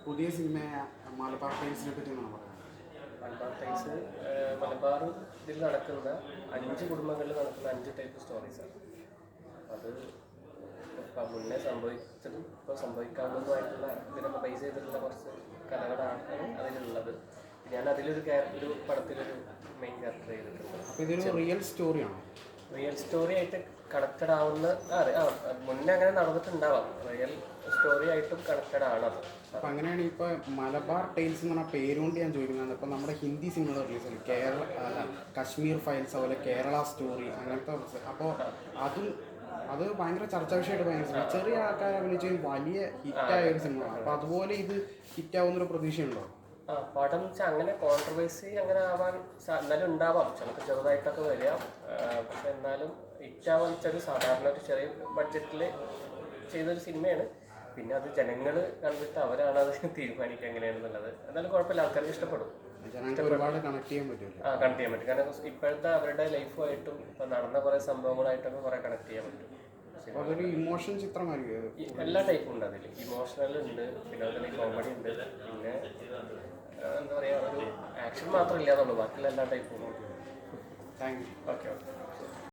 പുതിയ സിനിമയായ മലബാർ ടൈൽസിനെ പറ്റി എന്നാണ് പറയുന്നത്. മലബാർ ടൈൽസ് മലബാർ ഇതിൽ നടക്കുന്ന 5 കുടുംബങ്ങളിൽ നടക്കുന്ന 5 ടൈപ്പ് സ്റ്റോറീസാണ്. അത് ഇപ്പം മുന്നേ സംഭവിച്ചതും ഇപ്പോൾ സംഭവിക്കാവുന്നതുമായിട്ടുള്ള ഇതിനൊക്കെ ബേസ് ചെയ്തിട്ടുള്ള കുറച്ച് കഥകളാണ് അതിലുള്ളത്. ഞാൻ അതിലൊരു പടത്തിലൊരു മെയിൻ ക്യാരക്ടർ ചെയ്തിട്ടുണ്ട്. അപ്പോൾ ഇതൊരു റിയൽ സ്റ്റോറിയാണോ? റിയൽ സ്റ്റോറി ആയിട്ട് കണക്റ്റഡ് ആവുന്ന മുന്നേ അങ്ങനെ നടന്നിട്ടുണ്ടാവാം. റിയൽ സ്റ്റോറി ആയിട്ടും കണക്റ്റഡ് ആണത്. അപ്പം അങ്ങനെയാണ് ഇപ്പോൾ മലബാർ ടൈൽസ് എന്ന് പറഞ്ഞ പേരുകൊണ്ട് ഞാൻ ചോദിക്കുന്നത്. ഇപ്പം നമ്മുടെ ഹിന്ദി സിനിമകൾ റിലീസ് കേരള കശ്മീർ ഫയൽസ്, അതുപോലെ കേരള സ്റ്റോറി, അങ്ങനത്തെ. അപ്പോൾ അത് ഭയങ്കര ചർച്ചാ വിഷയമായിട്ട് ഭയങ്കര ചെറിയ ആൾക്കാരെ അഭിനയിച്ച് വലിയ ഹിറ്റായ ഒരു സിനിമ. അപ്പോൾ അതുപോലെ ഇത് ഹിറ്റാവുന്നൊരു പ്രതീക്ഷയുണ്ടോ? പടം വെച്ചാൽ അങ്ങനെ കോൺട്രവേഴ്സി അങ്ങനെ ആവാൻ എന്നാലും ഉണ്ടാവാം. ചിലപ്പോൾ ചെറുതായിട്ടൊക്കെ വരിക. പക്ഷെ എന്നാലും ഹിറ്റാവാൻ വെച്ചാൽ സാധാരണ ഒരു ചെറിയ ബഡ്ജറ്റിൽ ചെയ്തൊരു സിനിമയാണ്. പിന്നെ അത് ജനങ്ങൾ കണ്ടിട്ട് അവരാണ് അത് തീരുമാനിക്കുക എങ്ങനെയാണെന്നുള്ളത്. എന്നാലും കുഴപ്പമില്ല, ആൾക്കാർക്ക് ഇഷ്ടപ്പെടും. ഒരുപാട് കണക്ട് ചെയ്യാൻ പറ്റും. കണക്ട് ചെയ്യാൻ പറ്റും. കാരണം ഇപ്പോഴത്തെ അവരുടെ ലൈഫുമായിട്ടും ഇപ്പം നടന്ന കുറേ സംഭവങ്ങളായിട്ടൊക്കെ കുറേ കണക്ട് ചെയ്യാൻ പറ്റും. അതൊരു ഇമോഷൻ ചിത്രമായിരിക്കും. എല്ലാ ടൈപ്പും ഉണ്ട് അതിൽ. ഇമോഷണൽ ഉണ്ട്, പിന്നെ അതുപോലെ കോമഡി ഉണ്ട്, പിന്നെ എന്താ പറയുക, ഒരു ആക്ഷൻ മാത്രം ഇല്ലാന്നുള്ളൂ. ബാക്കിയുള്ള എല്ലാ ടൈപ്പും ഉണ്ട്. Thank you. ഓക്കെ.